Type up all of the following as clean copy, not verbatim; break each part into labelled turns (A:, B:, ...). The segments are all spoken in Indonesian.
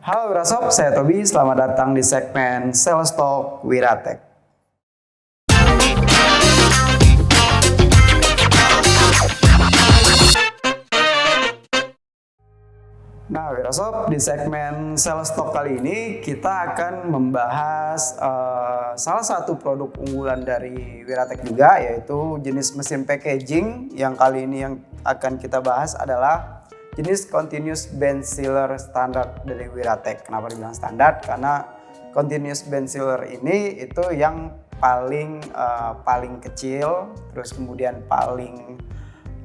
A: Halo Wirasop, saya Tobi. Selamat datang di segmen Sales Talk Wiratek. Nah Wirasop, di segmen Sales Talk kali ini kita akan membahas salah satu produk unggulan dari Wiratek juga, yaitu jenis mesin packaging. Yang kali ini yang akan kita bahas adalah jenis continuous bend sealer standar dari Wiratek. Kenapa dibilang standar? Karena continuous bend sealer ini itu yang paling kecil, terus kemudian paling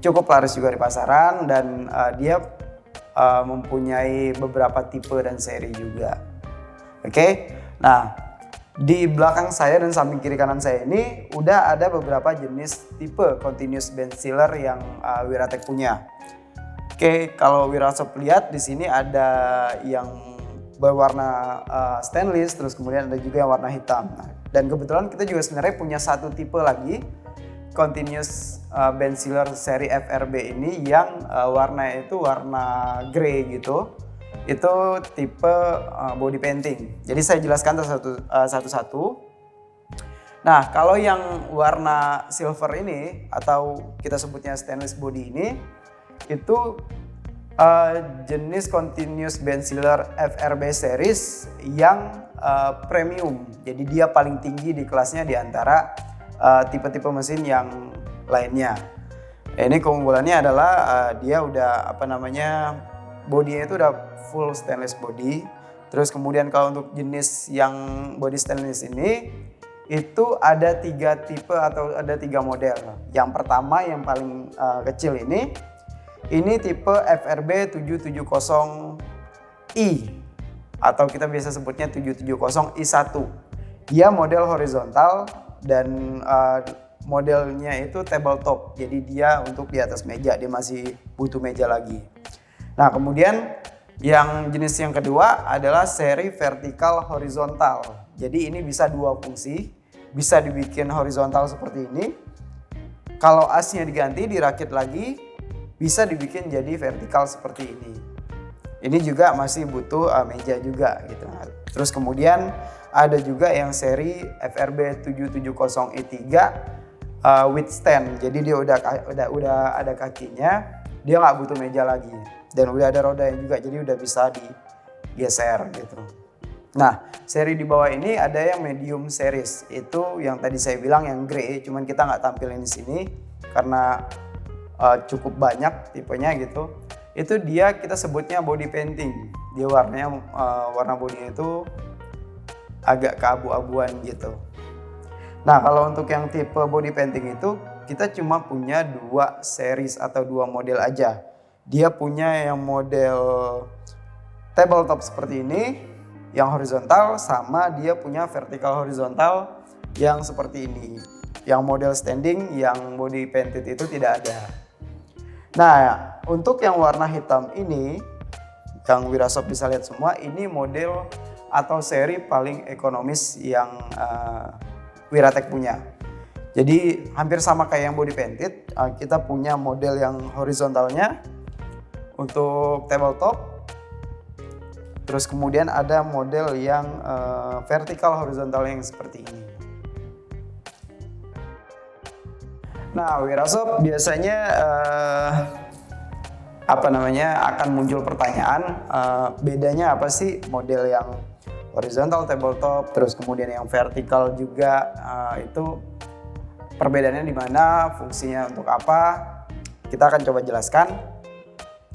A: cukup laris juga di pasaran, dan dia mempunyai beberapa tipe dan seri juga. Oke. Nah, di belakang saya dan samping kiri kanan saya ini udah ada beberapa jenis tipe continuous bend sealer yang Wiratek punya. Oke, kalau Wirasop lihat di sini ada yang berwarna stainless, terus kemudian ada juga yang warna hitam. Nah, dan kebetulan kita juga sebenarnya punya satu tipe lagi continuous bend sealer seri FRB ini yang warnanya itu warna grey gitu. Itu tipe body painting. Jadi saya jelaskan satu-satu. Nah, kalau yang warna silver ini atau kita sebutnya stainless body ini itu jenis continuous bend sealer FRB series yang premium. Jadi dia paling tinggi di kelasnya di antara tipe-tipe mesin yang lainnya. Ini keunggulannya adalah dia udah bodinya itu udah full stainless body. Terus kemudian kalau untuk jenis yang body stainless ini itu ada 3 tipe atau ada 3 model. Yang pertama yang paling kecil ini tipe FRB 770i atau kita biasa sebutnya 770i1. Dia model horizontal dan modelnya itu tabletop, jadi dia untuk di atas meja, dia masih butuh meja lagi. Nah, kemudian yang jenis yang kedua adalah seri vertikal horizontal. Jadi ini bisa 2 fungsi, bisa dibikin horizontal seperti ini. Kalau asnya diganti, dirakit lagi, bisa dibikin jadi vertikal seperti ini. Ini juga masih butuh meja juga gitu. Terus kemudian ada juga yang seri FRB 770i3 with stand. Jadi dia udah ada kakinya, dia nggak butuh meja lagi. Dan udah ada rodanya juga, jadi udah bisa digeser gitu. Nah, seri di bawah ini ada yang medium series. Itu yang tadi saya bilang yang grey, cuman kita nggak tampilin di sini karena cukup banyak tipenya gitu. Itu dia kita sebutnya body painting. Dia warnanya warna bodinya itu agak keabu-abuan gitu. Nah, kalau untuk yang tipe body painting itu kita cuma punya 2 series atau 2 model aja. Dia punya yang model tabletop seperti ini yang horizontal, sama dia punya vertikal horizontal yang seperti ini. Yang model standing yang body painted itu tidak ada. Nah, untuk yang warna hitam ini, yang Wirasop bisa lihat semua, ini model atau seri paling ekonomis yang Wiratek punya. Jadi hampir sama kayak yang body painted, kita punya model yang horizontalnya untuk tabletop. Terus kemudian ada model yang vertikal horizontal yang seperti ini. Nah, Wirasop biasanya akan muncul pertanyaan, bedanya apa sih model yang horizontal tabletop, terus kemudian yang vertikal juga, itu perbedaannya di mana, fungsinya untuk apa? Kita akan coba jelaskan.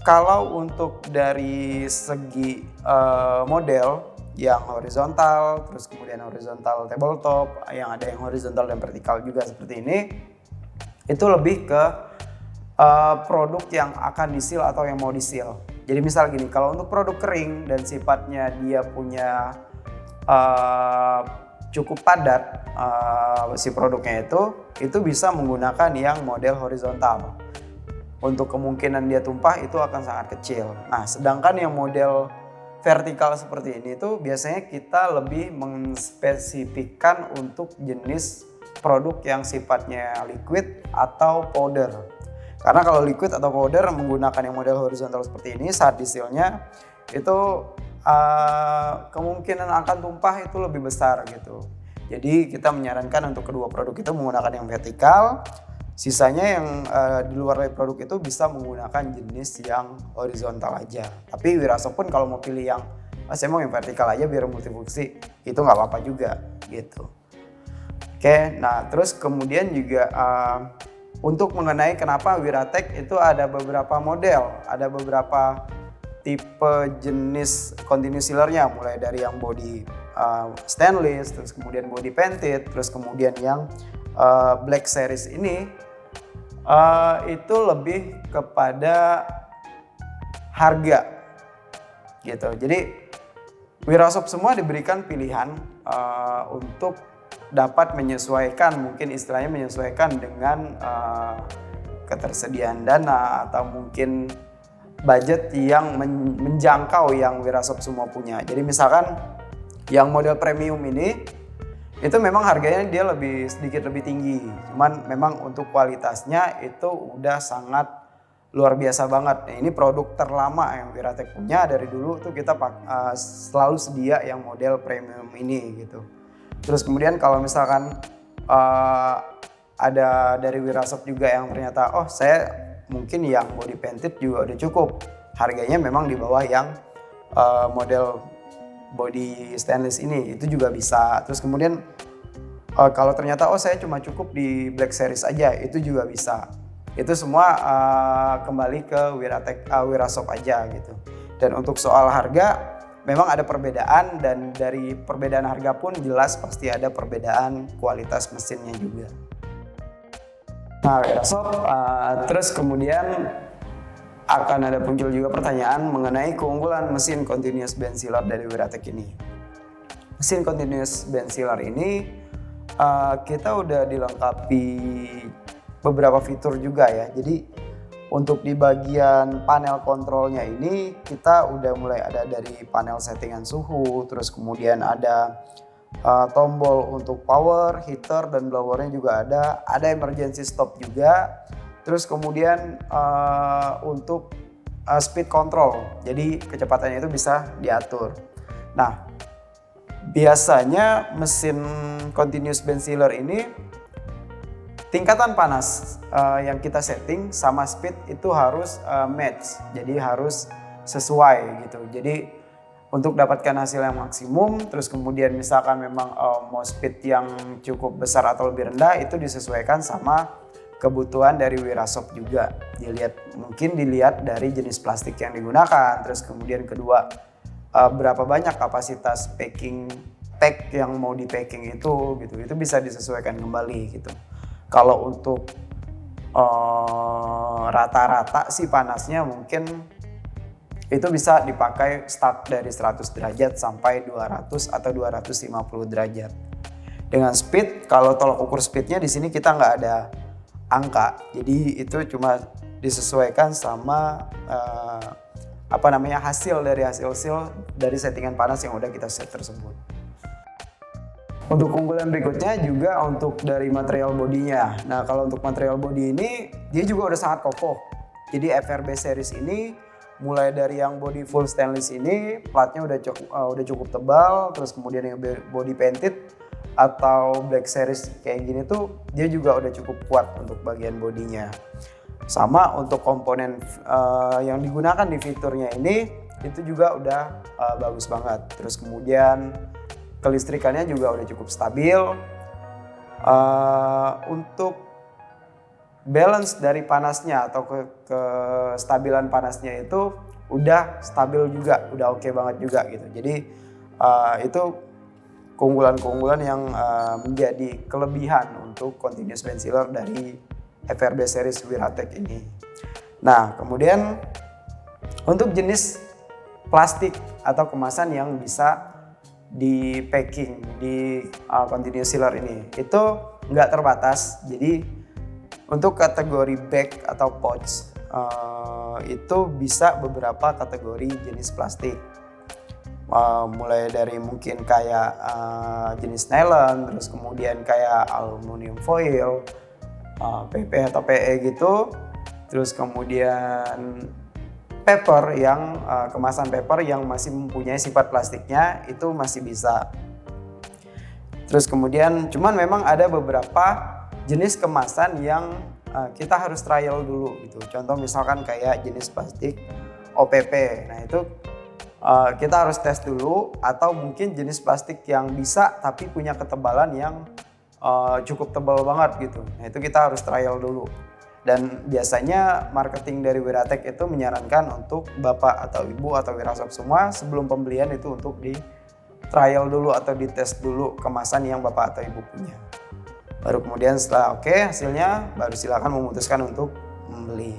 A: Kalau untuk dari segi model yang horizontal, terus kemudian horizontal tabletop, yang ada yang horizontal dan vertikal juga seperti ini, itu lebih ke produk yang akan di-seal atau yang mau di-seal. Jadi misal gini, kalau untuk produk kering dan sifatnya dia punya cukup padat si produknya itu bisa menggunakan yang model horizontal. Untuk kemungkinan dia tumpah itu akan sangat kecil. Nah, sedangkan yang model vertikal seperti ini itu biasanya kita lebih menspesifikkan untuk jenis produk yang sifatnya liquid atau powder. Karena kalau liquid atau powder menggunakan yang model horizontal seperti ini, saat di-sealnya itu kemungkinan akan tumpah itu lebih besar gitu. Jadi kita menyarankan untuk kedua produk itu menggunakan yang vertikal, sisanya yang di luar dari produk itu bisa menggunakan jenis yang horizontal aja. Tapi Wirasop pun kalau mau pilih yang saya mau yang vertikal aja biar multifungsi, itu nggak apa-apa juga gitu. Oke, nah terus kemudian juga untuk mengenai kenapa Wiratek itu ada beberapa model, ada beberapa tipe jenis continuous sealernya, mulai dari yang body stainless, terus kemudian body painted, terus kemudian yang black series ini itu lebih kepada harga gitu. Jadi Wirasop semua diberikan pilihan untuk dapat menyesuaikan, mungkin istilahnya menyesuaikan dengan ketersediaan dana atau mungkin budget yang menjangkau yang Wirasop semua punya. Jadi misalkan yang model premium ini itu memang harganya dia sedikit lebih tinggi, cuman memang untuk kualitasnya itu udah sangat luar biasa banget. Nah, ini produk terlama yang Wiratek punya, dari dulu tuh kita selalu sedia yang model premium ini gitu. Terus kemudian kalau misalkan ada dari Wirasop juga yang ternyata saya mungkin yang body painted juga udah cukup, harganya memang di bawah yang model body stainless ini, itu juga bisa. Terus kemudian kalau ternyata saya cuma cukup di black series aja, itu juga bisa. Itu semua kembali ke Wirasop aja gitu. Dan untuk soal harga memang ada perbedaan, dan dari perbedaan harga pun jelas pasti ada perbedaan kualitas mesinnya juga. Nah, Wirasop terus kemudian akan ada muncul juga pertanyaan mengenai keunggulan mesin continuous bend sealer dari Wiratek ini. Mesin continuous bend sealer ini kita udah dilengkapi beberapa fitur juga ya. Jadi untuk di bagian panel kontrolnya ini kita udah mulai ada dari panel settingan suhu, terus kemudian ada tombol untuk power, heater, dan blowernya juga ada emergency stop juga. Terus kemudian untuk speed control, jadi kecepatannya itu bisa diatur. Nah, biasanya mesin continuous bend sealer ini tingkatan panas yang kita setting sama speed itu harus match, jadi harus sesuai gitu. Jadi untuk dapatkan hasil yang maksimum, terus kemudian misalkan memang mau speed yang cukup besar atau lebih rendah, itu disesuaikan sama kebutuhan dari Wirasop juga. Mungkin dilihat dari jenis plastik yang digunakan, terus kemudian kedua berapa banyak kapasitas pack yang mau di packing itu gitu. Itu bisa disesuaikan kembali gitu. Kalau untuk rata-rata sih panasnya mungkin itu bisa dipakai start dari 100 derajat sampai 200 atau 250 derajat. Dengan speed, kalau tolok ukur speednya di sini kita nggak ada angka, jadi itu cuma disesuaikan sama hasil dari settingan panas yang udah kita set tersebut. Untuk keunggulan berikutnya juga untuk dari material bodinya. Nah, kalau untuk material body ini dia juga udah sangat kokoh. Jadi FRB series ini mulai dari yang body full stainless ini platnya udah cukup tebal, terus kemudian yang body painted atau black series kayak gini tuh dia juga udah cukup kuat untuk bagian bodinya. Sama untuk komponen yang digunakan di fiturnya ini itu juga udah bagus banget. Terus kemudian kelistrikannya juga udah cukup stabil. Untuk balance dari panasnya atau kestabilan panasnya itu udah stabil juga, udah oke banget juga gitu. Jadi itu keunggulan-keunggulan yang menjadi kelebihan untuk continuous bend sealer dari FRB series Wiratek ini. Nah, kemudian untuk jenis plastik atau kemasan yang bisa di packing di continuous sealer ini itu nggak terbatas. Jadi untuk kategori bag atau pouch itu bisa beberapa kategori jenis plastik, mulai dari mungkin kayak jenis nylon, terus kemudian kayak aluminium foil, PP atau PE gitu, terus kemudian paper yang kemasan paper yang masih mempunyai sifat plastiknya itu masih bisa. Terus kemudian cuman memang ada beberapa jenis kemasan yang kita harus trial dulu gitu. Contoh misalkan kayak jenis plastik OPP. Nah itu kita harus tes dulu, atau mungkin jenis plastik yang bisa tapi punya ketebalan yang cukup tebal banget gitu. Nah itu kita harus trial dulu. Dan biasanya marketing dari Wiratek itu menyarankan untuk bapak atau ibu atau wirasop semua sebelum pembelian itu untuk di trial dulu atau dites dulu kemasan yang bapak atau ibu punya. Baru kemudian setelah oke hasilnya, baru silakan memutuskan untuk membeli.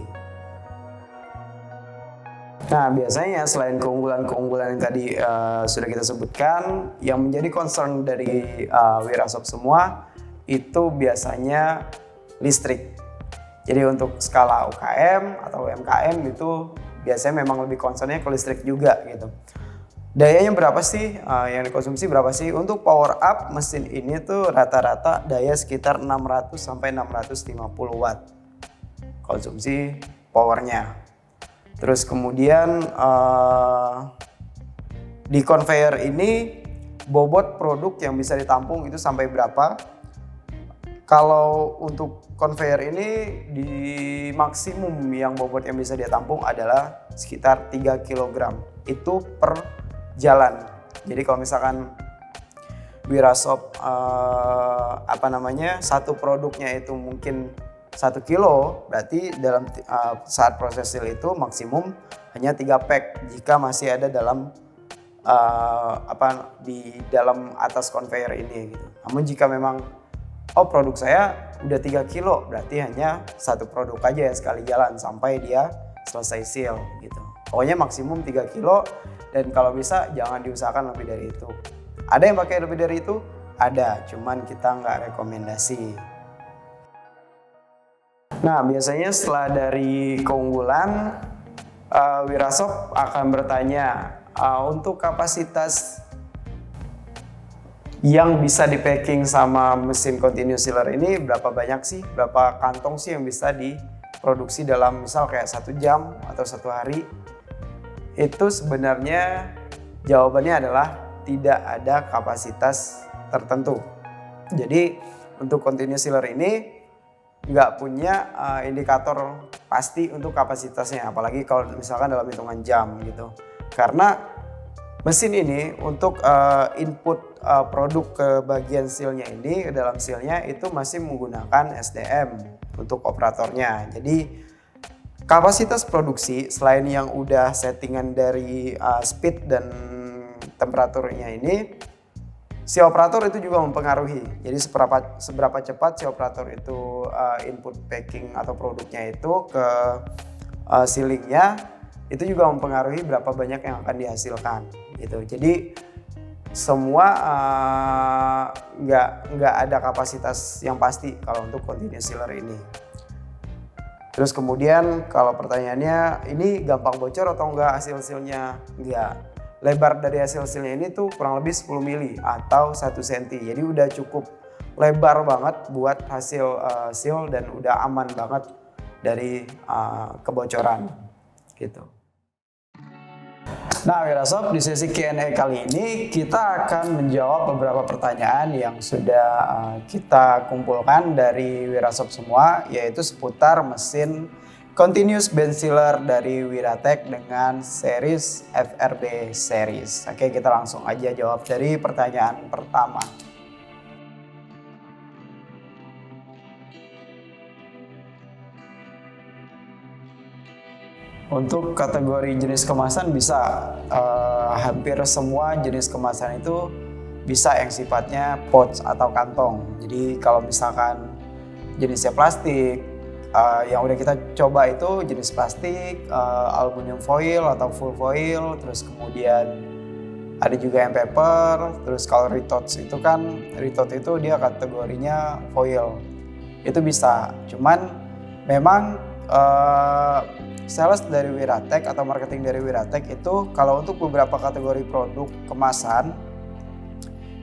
A: Nah biasanya selain keunggulan-keunggulan yang tadi sudah kita sebutkan, yang menjadi concern dari wirasop semua itu biasanya listrik. Jadi untuk skala UKM atau UMKM itu biasanya memang lebih concernnya ke listrik juga gitu. Dayanya berapa sih yang dikonsumsi berapa sih? Untuk power up mesin ini tuh rata-rata daya sekitar 600 sampai 650 watt konsumsi powernya. Terus kemudian di conveyor ini bobot produk yang bisa ditampung itu sampai berapa? Kalau untuk conveyor ini di maksimum yang bobot yang bisa dia tampung adalah sekitar 3 kg. Itu per jalan. Jadi kalau misalkan wirasop satu produknya itu mungkin 1 kilo, berarti dalam saat proses seal itu maksimum hanya 3 pack jika masih ada dalam di dalam atas conveyor ini gitu. Namun jika memang produk saya udah 3 kilo, berarti hanya satu produk aja ya sekali jalan sampai dia selesai seal gitu. Pokoknya maksimum 3 kilo, dan kalau bisa jangan diusahakan lebih dari itu. Ada yang pakai lebih dari itu? Ada, cuman kita nggak rekomendasi. Nah biasanya setelah dari keunggulan, wirasop akan bertanya untuk kapasitas yang bisa di packing sama mesin continuous sealer ini berapa banyak sih, berapa kantong sih yang bisa diproduksi dalam misal kayak 1 jam atau 1 hari. Itu sebenarnya jawabannya adalah tidak ada kapasitas tertentu. Jadi untuk continuous sealer ini nggak punya indikator pasti untuk kapasitasnya, apalagi kalau misalkan dalam hitungan jam gitu. Karena mesin ini untuk input produk ke bagian sealnya ini, ke dalam sealnya itu masih menggunakan SDM untuk operatornya. Jadi kapasitas produksi selain yang udah settingan dari speed dan temperaturnya ini, si operator itu juga mempengaruhi. Jadi seberapa cepat si operator itu input packing atau produknya itu ke sealingnya, itu juga mempengaruhi berapa banyak yang akan dihasilkan gitu. Jadi semua nggak ada kapasitas yang pasti kalau untuk continuous sealer ini. Terus kemudian kalau pertanyaannya ini gampang bocor atau enggak hasil-hasilnya? Enggak. Lebar dari hasil-hasilnya ini tuh kurang lebih 10 mili atau 1 cm. Jadi udah cukup lebar banget buat hasil seal dan udah aman banget dari kebocoran gitu. Nah wirasop, di sesi Q&A kali ini kita akan menjawab beberapa pertanyaan yang sudah kita kumpulkan dari wirasop semua, yaitu seputar mesin continuous bench sealer dari Wiratek dengan series FRB series. Oke, kita langsung aja jawab dari pertanyaan pertama. Untuk kategori jenis kemasan bisa hampir semua jenis kemasan itu bisa yang sifatnya pouch atau kantong. Jadi kalau misalkan jenisnya plastik, yang udah kita coba itu jenis plastik, aluminium foil atau full foil, terus kemudian ada juga yang paper. Terus kalau retotes itu kan, retotes itu dia kategorinya foil, itu bisa. Cuman memang sales dari Wiratek atau marketing dari Wiratek itu kalau untuk beberapa kategori produk kemasan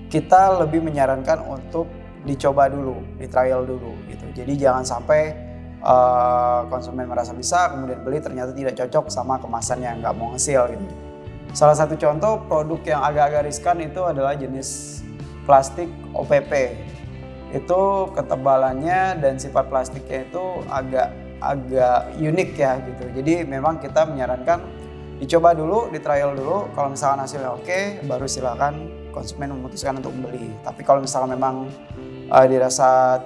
A: kita lebih menyarankan untuk dicoba dulu, di trial dulu gitu. Jadi jangan sampai konsumen merasa bisa, kemudian beli ternyata tidak cocok sama kemasannya, nggak mau ngesil gitu. Salah satu contoh produk yang agak-agak riskan itu adalah jenis plastik OPP. Itu ketebalannya dan sifat plastiknya itu agak unik ya gitu. Jadi memang kita menyarankan dicoba dulu, di trial dulu. Kalau misalkan hasilnya oke, baru silakan konsumen memutuskan untuk membeli. Tapi kalau misalkan memang dirasa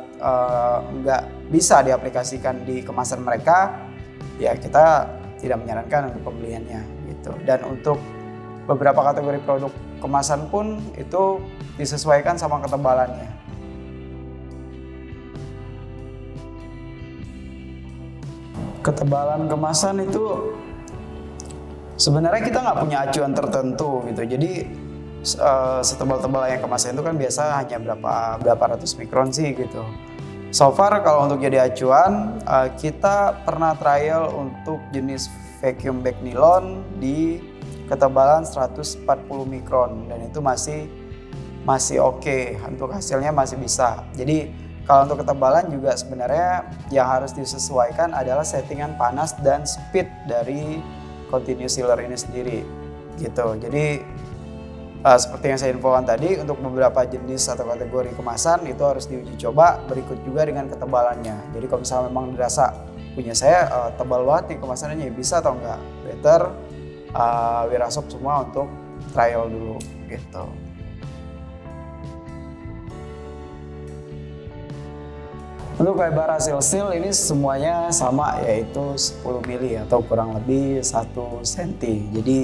A: nggak bisa diaplikasikan di kemasan mereka, ya kita tidak menyarankan untuk pembeliannya gitu. Dan untuk beberapa kategori produk kemasan pun itu disesuaikan sama ketebalannya. Ketebalan kemasan itu sebenarnya kita nggak punya acuan tertentu gitu. Jadi setebal-tebalnya kemasan itu kan biasa hanya berapa ratus mikron sih gitu. So far kalau untuk jadi acuan, kita pernah trial untuk jenis vacuum bag nilon di ketebalan 140 mikron dan itu masih oke, untuk hasilnya masih bisa. Jadi kalau untuk ketebalan juga sebenarnya yang harus disesuaikan adalah settingan panas dan speed dari continuous sealer ini sendiri gitu. Jadi seperti yang saya infokan tadi, untuk beberapa jenis atau kategori kemasan itu harus diuji coba berikut juga dengan ketebalannya. Jadi kalau misalnya memang dirasa punya saya tebal banget nih kemasannya, bisa atau enggak, better Wirasop semua untuk trial dulu gitu. Untuk lebar hasil seal ini semuanya sama, yaitu 10 mili atau kurang lebih 1 cm. Jadi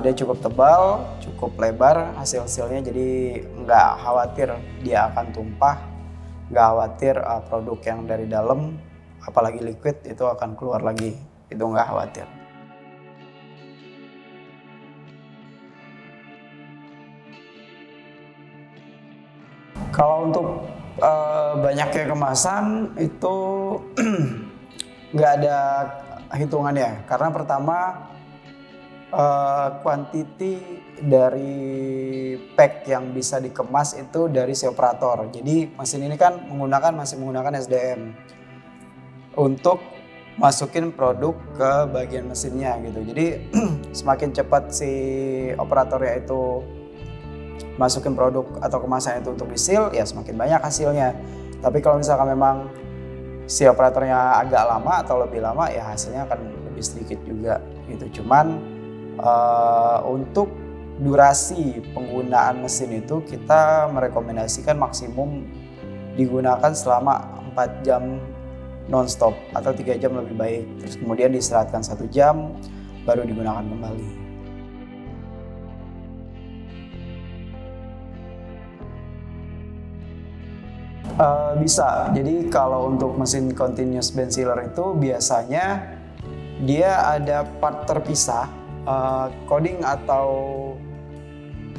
A: dia cukup tebal, cukup lebar hasil sealnya, jadi nggak khawatir dia akan tumpah, nggak khawatir produk yang dari dalam apalagi liquid itu akan keluar lagi, itu nggak khawatir. Kalau untuk banyaknya kemasan itu nggak ada hitungannya, karena pertama quantity dari pack yang bisa dikemas itu dari si operator. Jadi mesin ini kan masih menggunakan SDM untuk masukin produk ke bagian mesinnya gitu. Jadi semakin cepat si operatornya itu masukin produk atau kemasan itu untuk di-seal, ya semakin banyak hasilnya. Tapi kalau misalkan memang si operatornya agak lama atau lebih lama, ya hasilnya akan lebih sedikit juga gitu. Cuman untuk durasi penggunaan mesin itu kita merekomendasikan maksimum digunakan selama 4 jam non-stop atau 3 jam lebih baik. Terus kemudian diistirahatkan 1 jam baru digunakan kembali. Bisa. Jadi kalau untuk mesin continuous band sealer itu biasanya dia ada part terpisah. Coding atau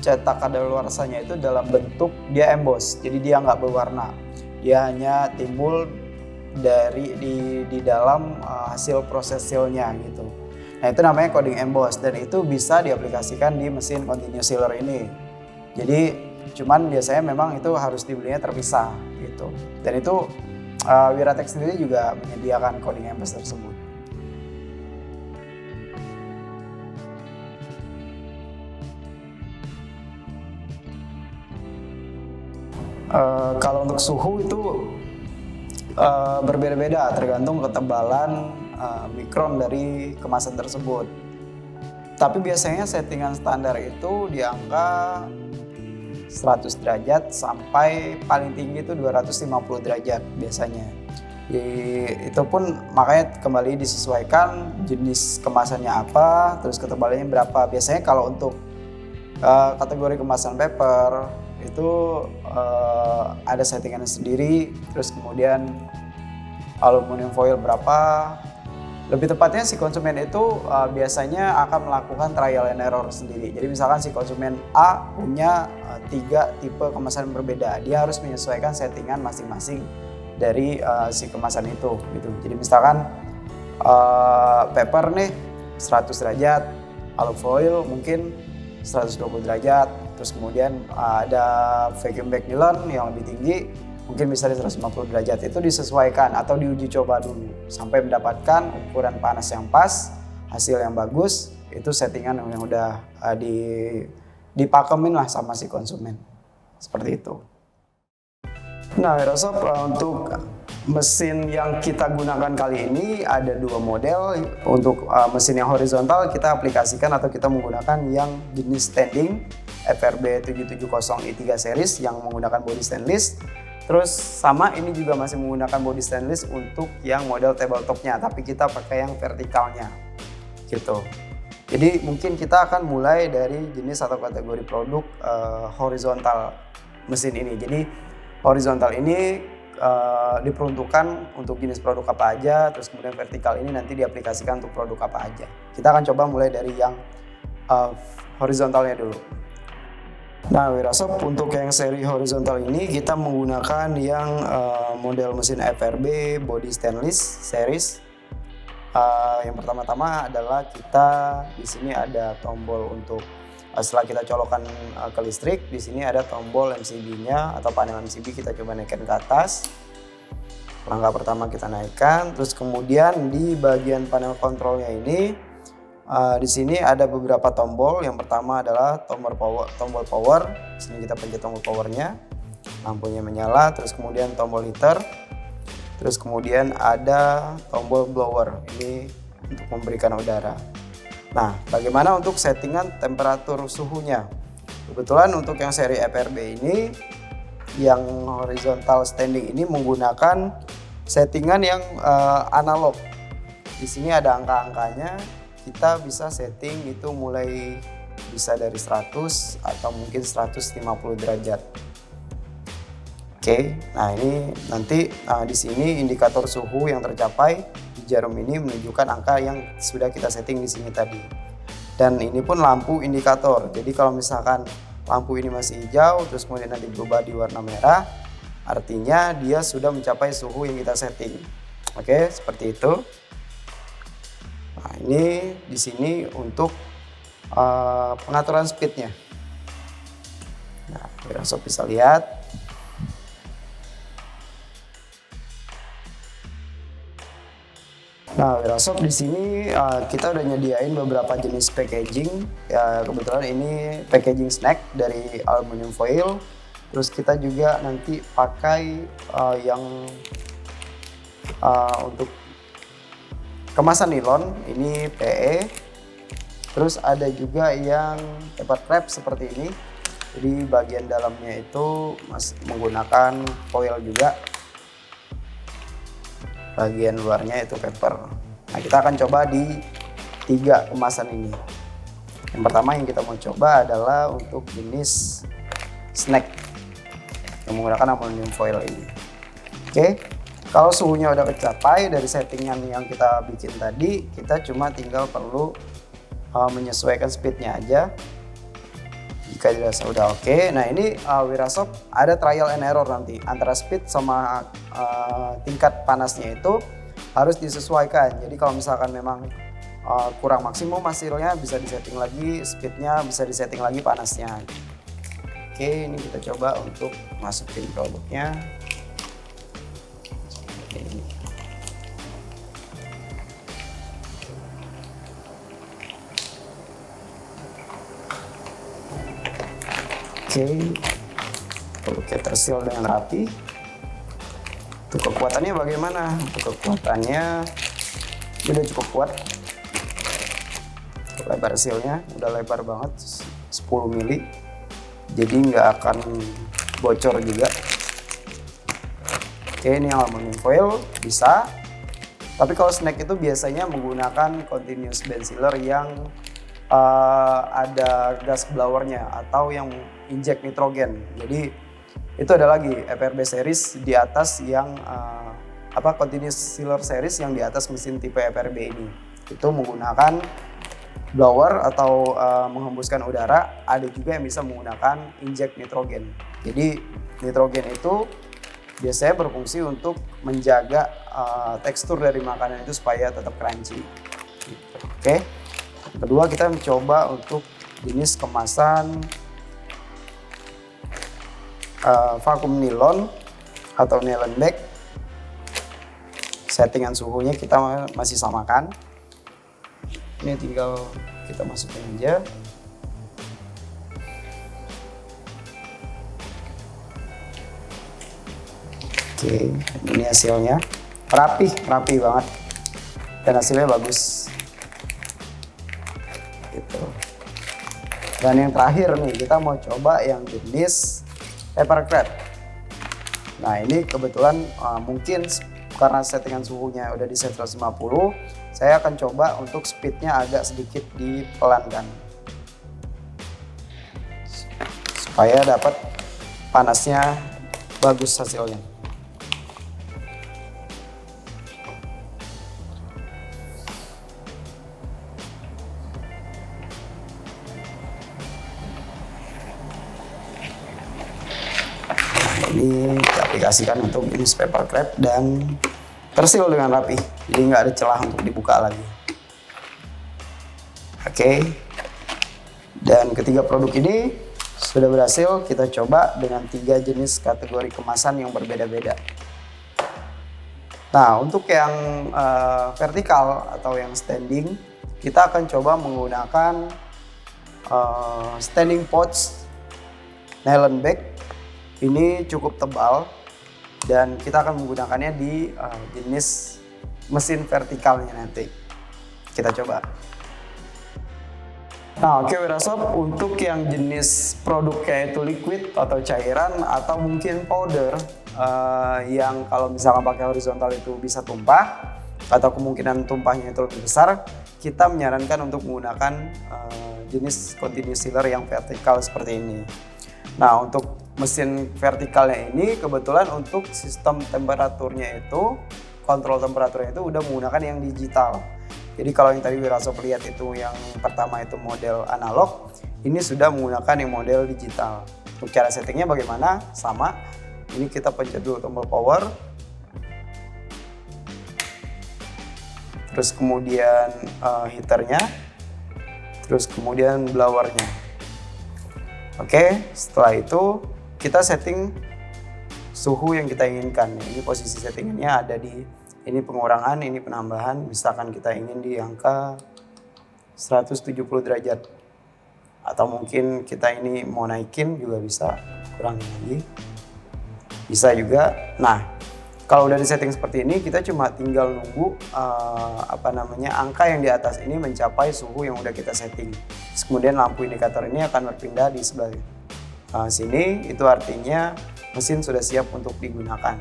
A: cetak kadaluarsanya itu dalam bentuk dia emboss, jadi dia nggak berwarna, dia hanya timbul dari di dalam hasil proses sealnya gitu. Nah itu namanya coding emboss dan itu bisa diaplikasikan di mesin continuous sealer ini. Jadi cuman biasanya memang itu harus dibelinya terpisah gitu, dan itu Wiratech sendiri juga menyediakan coding emboss tersebut. Kalau untuk suhu itu berbeda-beda tergantung ketebalan mikron dari kemasan tersebut. Tapi biasanya settingan standar itu di angka 100 derajat sampai paling tinggi itu 250 derajat biasanya. Itu pun makanya kembali disesuaikan jenis kemasannya apa, terus ketebalannya berapa. Biasanya kalau untuk kategori kemasan paper itu ada settingannya sendiri, terus kemudian aluminium foil berapa. Lebih tepatnya si konsumen itu biasanya akan melakukan trial and error sendiri. Jadi misalkan si konsumen A punya 3 tipe kemasan berbeda, dia harus menyesuaikan settingan masing-masing dari si kemasan itu gitu. Jadi misalkan paper nih 100 derajat, alu foil mungkin 120 derajat, terus kemudian ada vacuum bag nilon yang lebih tinggi mungkin bisa di 150 derajat. Itu disesuaikan atau diuji coba dulu sampai mendapatkan ukuran panas yang pas, hasil yang bagus. Itu settingan yang udah dipakemin lah sama si konsumen, seperti itu. Nah, Wirosob, untuk mesin yang kita gunakan kali ini ada 2 model. Untuk mesin yang horizontal kita aplikasikan atau kita menggunakan yang jenis standing FRB 770i3 series yang menggunakan body stainless. Terus sama ini juga masih menggunakan body stainless untuk yang model tabletopnya, tapi kita pakai yang vertikalnya gitu. Jadi mungkin kita akan mulai dari jenis atau kategori produk horizontal mesin ini. Jadi horizontal ini diperuntukkan untuk jenis produk apa aja, terus kemudian vertikal ini nanti diaplikasikan untuk produk apa aja. Kita akan coba mulai dari yang horizontalnya dulu. Nah, Wirosob, untuk yang seri horizontal ini kita menggunakan yang model mesin FRB body stainless series. Yang pertama-tama adalah kita di sini ada tombol untuk setelah kita colokan ke listrik, di sini ada tombol MCB-nya atau panel MCB, kita coba naikkan ke atas. Langkah pertama kita naikkan, terus kemudian di bagian panel kontrolnya ini di sini ada beberapa tombol. Yang pertama adalah tombol power. Di sini kita pencet tombol powernya, lampunya menyala, terus kemudian tombol heater. Terus kemudian ada tombol blower, ini untuk memberikan udara. Nah, bagaimana untuk settingan temperatur suhunya? Kebetulan untuk yang seri FRB ini, yang horizontal standing ini menggunakan settingan yang analog. Di sini ada angka-angkanya, kita bisa setting itu mulai bisa dari 100 atau mungkin 150 derajat. Oke, nah ini nanti di sini indikator suhu yang tercapai di jarum ini menunjukkan angka yang sudah kita setting di sini tadi. Dan ini pun lampu indikator. Jadi kalau misalkan lampu ini masih hijau, terus kemudian nanti berubah di warna merah, artinya dia sudah mencapai suhu yang kita setting. Oke, seperti itu. Nah, ini di sini untuk pengaturan speednya. Nah, Wirosob bisa lihat. Nah, Wirosob, di sini kita udah nyediain beberapa jenis packaging. Ya, kebetulan ini packaging snack dari aluminium foil. Terus kita juga nanti pakai yang untuk kemasan nilon, ini PE. Terus ada juga yang paper wrap seperti ini. Jadi bagian dalamnya itu masih menggunakan foil juga. Bagian luarnya itu paper. Nah, kita akan coba di 3 kemasan ini. Yang pertama yang kita mau coba adalah untuk jenis snack yang menggunakan aluminium foil ini. Oke, kalau suhunya udah tercapai dari settingan yang kita bikin tadi, kita cuma tinggal perlu menyesuaikan speednya aja. Jika dirasa udah oke, nah ini Wirosob ada trial and error nanti antara speed sama tingkat panasnya itu harus disesuaikan. Jadi kalau misalkan memang kurang maksimum hasilnya, bisa disetting lagi speednya, bisa disetting lagi panasnya. Oke, ini kita coba untuk masukin produknya. Oke, terseal dengan rapi. Untuk kekuatannya bagaimana? Untuk kekuatannya udah cukup kuat. Lebar sealnya udah lebar banget, 10 mili. Jadi nggak akan bocor juga. Oke, ini yang aluminium foil bisa. Tapi kalau snack itu biasanya menggunakan continuous band sealer yang ada gas blowernya atau yang inject nitrogen. Jadi itu ada lagi FRB series di atas yang continuous sealer series yang di atas mesin tipe FRB ini. Itu menggunakan blower atau menghembuskan udara. Ada juga yang bisa menggunakan inject nitrogen. Jadi nitrogen itu biasanya berfungsi untuk menjaga tekstur dari makanan itu supaya tetap crunchy. Oke. Kedua, kita mencoba untuk jenis kemasan vakum nilon. atau nail and back. Settingan suhunya kita masih samakan. Ini tinggal kita masukin aja. Oke, ini hasilnya rapi banget dan hasilnya bagus gitu. Dan yang terakhir nih, kita mau coba yang jenis paper crab. Nah ini kebetulan mungkin karena settingan suhunya udah di set 150, saya akan coba untuk speednya agak sedikit dipelankan supaya dapat panasnya bagus hasilnya. Ini diaplikasikan untuk jenis paper crab dan tersil dengan rapi, jadi nggak ada celah untuk dibuka lagi. Oke, dan ketiga produk ini sudah berhasil kita coba dengan 3 jenis kategori kemasan yang berbeda-beda. Nah untuk yang vertikal atau yang standing, kita akan coba menggunakan standing pouch nylon bag. Ini cukup tebal dan kita akan menggunakannya di jenis mesin vertikalnya nanti. Kita coba. Nah oke Wirasob, untuk yang jenis produknya itu liquid atau cairan atau mungkin powder yang kalau misalkan pakai horizontal itu bisa tumpah atau kemungkinan tumpahnya itu lebih besar, kita menyarankan untuk menggunakan jenis continuous sealer yang vertikal seperti ini. Nah untuk mesin vertikalnya ini kebetulan untuk sistem temperaturnya itu, kontrol temperaturnya itu udah menggunakan yang digital. Jadi kalau yang tadi Wirasob lihat itu yang pertama itu model analog, ini sudah menggunakan yang model digital. Untuk cara settingnya bagaimana? Sama. Ini kita pencet dulu tombol power. Terus kemudian heaternya. Terus kemudian blowernya. Oke, setelah itu kita setting suhu yang kita inginkan. Ini posisi settingannya ada di ini pengurangan, ini penambahan. Misalkan kita ingin di angka 170 derajat. Atau mungkin kita ini mau naikin juga bisa, kurangin lagi. Bisa juga. Nah, kalau udah di setting seperti ini, kita cuma tinggal nunggu angka yang di atas ini mencapai suhu yang udah kita setting. Terus kemudian lampu indikator ini akan berpindah di sebelah sini, itu artinya mesin sudah siap untuk digunakan.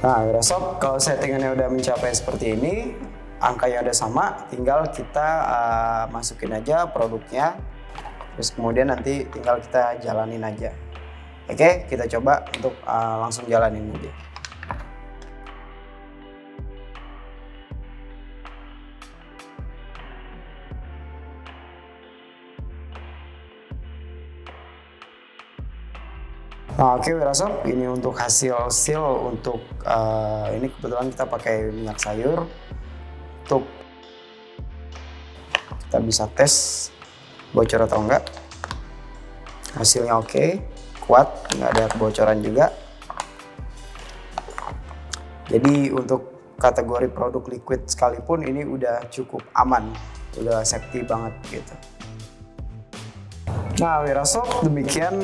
A: Nah Wirasob, kalau settingannya udah mencapai seperti ini, angkanya udah sama, tinggal kita masukin aja produknya, terus kemudian nanti tinggal kita jalanin aja. Oke, kita coba untuk langsung jalanin aja. Nah, oke Wirasob, ini untuk hasil seal untuk ini kebetulan kita pakai minyak sayur. Untuk kita bisa tes bocor atau enggak. Hasilnya oke, kuat, nggak ada kebocoran juga. Jadi untuk kategori produk liquid sekalipun ini udah cukup aman, udah safety banget gitu. Nah Wirasob, demikian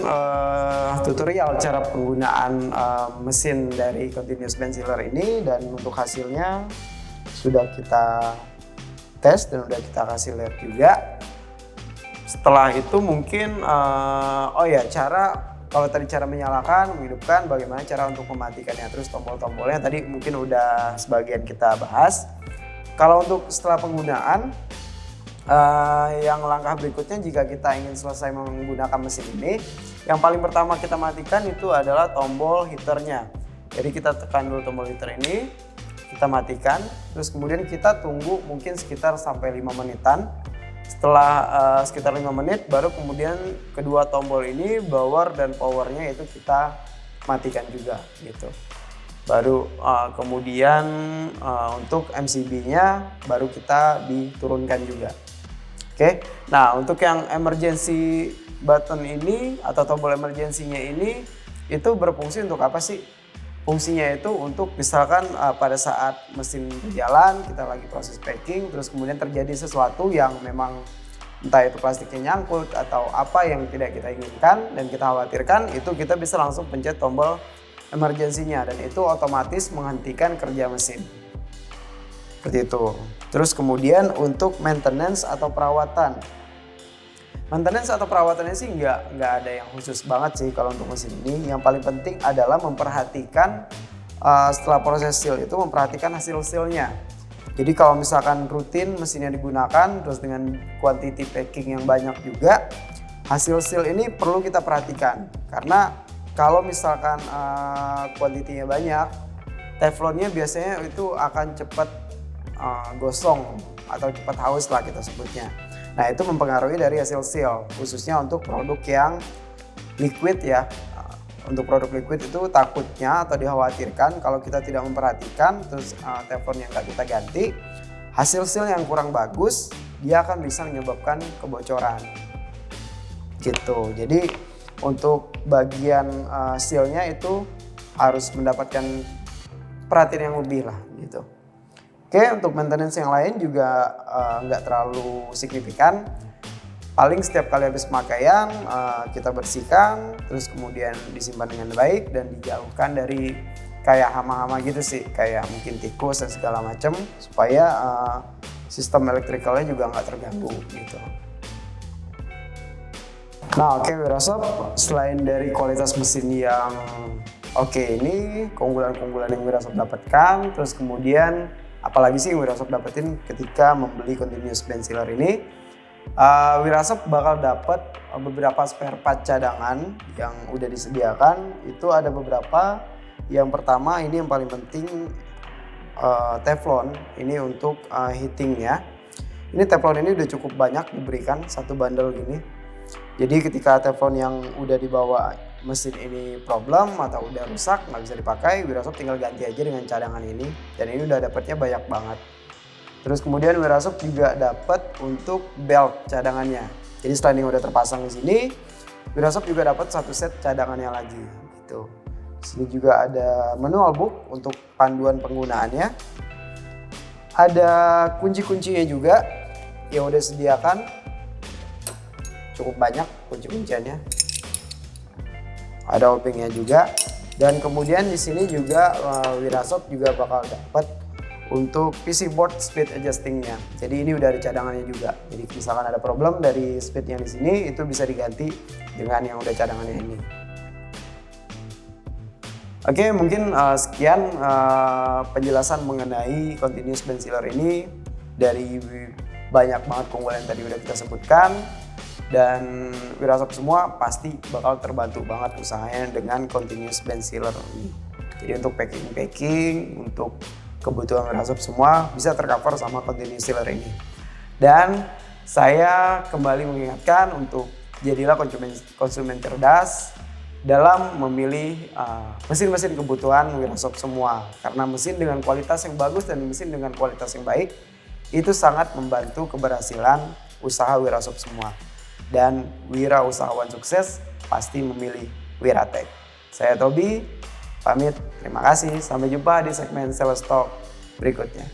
A: tutorial cara penggunaan mesin dari continuous band sealer ini, dan untuk hasilnya sudah kita tes dan udah kita kasih lihat juga. Setelah itu mungkin kalau tadi cara menyalakan, menghidupkan, bagaimana cara untuk mematikannya, terus tombol-tombolnya tadi mungkin udah sebagian kita bahas. Kalau untuk setelah penggunaan, yang langkah berikutnya jika kita ingin selesai menggunakan mesin ini, yang paling pertama kita matikan itu adalah tombol heaternya. Jadi kita tekan dulu tombol heater ini, kita matikan, terus kemudian kita tunggu mungkin sekitar sampai 5 menitan. Setelah sekitar 5 menit, baru kemudian kedua tombol ini, blower dan powernya itu kita matikan juga gitu. Baru kemudian untuk MCB-nya baru kita diturunkan juga. Oke, nah untuk yang emergency button ini atau tombol emergency-nya ini itu berfungsi untuk apa sih? Fungsinya itu untuk misalkan pada saat mesin berjalan, kita lagi proses packing, terus kemudian terjadi sesuatu yang memang entah itu plastiknya nyangkut atau apa yang tidak kita inginkan dan kita khawatirkan, itu kita bisa langsung pencet tombol emergency-nya dan itu otomatis menghentikan kerja mesin. Seperti itu. Terus kemudian untuk maintenance atau perawatan. Maintenance atau perawatannya sih nggak ada yang khusus banget sih kalau untuk mesin ini. Yang paling penting adalah memperhatikan setelah proses seal itu memperhatikan hasil sealnya. Jadi kalau misalkan rutin mesinnya digunakan terus dengan quantity packing yang banyak juga, hasil seal ini perlu kita perhatikan. Karena kalau misalkan quantity-nya banyak, teflonnya biasanya itu akan cepat gosong atau cepat haus lah kita sebutnya. Nah itu mempengaruhi dari hasil seal, khususnya untuk produk yang liquid ya. Untuk produk liquid itu takutnya atau dikhawatirkan kalau kita tidak memperhatikan terus teflon yang nggak kita ganti, hasil seal yang kurang bagus dia akan bisa menyebabkan kebocoran gitu. Jadi untuk bagian sealnya itu harus mendapatkan perhatian yang lebih lah gitu. Oke, untuk maintenance yang lain juga nggak terlalu signifikan. Paling setiap kali habis pemakaian kita bersihkan, terus kemudian disimpan dengan baik dan dijauhkan dari kayak hama-hama gitu sih, kayak mungkin tikus dan segala macam, supaya sistem elektrikalnya juga nggak terganggu gitu. Nah oke, Wirasop, selain dari kualitas mesin yang oke ini, keunggulan-keunggulan yang Wirasop dapatkan, terus kemudian apalagi sih Wirasop dapetin ketika membeli continuous band sealer ini, Wirasop bakal dapat beberapa spare part cadangan yang udah disediakan. Itu ada beberapa. Yang pertama ini yang paling penting, teflon ini untuk heatingnya. Ini teflon ini udah cukup banyak diberikan satu bundle gini. Jadi ketika teflon yang udah dibawa mesin ini problem atau udah rusak nggak bisa dipakai, Wirasop tinggal ganti aja dengan cadangan ini. Dan ini udah dapatnya banyak banget. Terus kemudian Wirasop juga dapat untuk belt cadangannya. Jadi selain yang udah terpasang di sini, Wirasop juga dapat satu set cadangannya lagi gitu. Di sini juga ada manual book untuk panduan penggunaannya. Ada kunci-kuncinya juga yang udah disediakan. Cukup banyak kunci-kunciannya. Ada opengnya juga. Dan kemudian di sini juga Wirasop juga bakal dapat untuk PC board speed adjustingnya. Jadi ini udah ada cadangannya juga. Jadi misalkan ada problem dari speed yang di sini itu bisa diganti dengan yang udah cadangannya ini. Oke, mungkin sekian penjelasan mengenai continuous band sealer ini dari banyak banget keunggulan yang tadi udah kita sebutkan. Dan Wirasop semua pasti bakal terbantu banget usahanya dengan continuous band sealer ini. Jadi untuk packing, untuk kebutuhan Wirasop semua bisa tercover sama continuous sealer ini. Dan saya kembali mengingatkan untuk jadilah konsumen cerdas dalam memilih mesin-mesin kebutuhan Wirasop semua. Karena mesin dengan kualitas yang bagus dan mesin dengan kualitas yang baik itu sangat membantu keberhasilan usaha Wirasop semua. Dan wirausahawan sukses pasti memilih Wiratech. Saya Tobi, pamit, terima kasih, sampai jumpa di segmen Sales Talk berikutnya.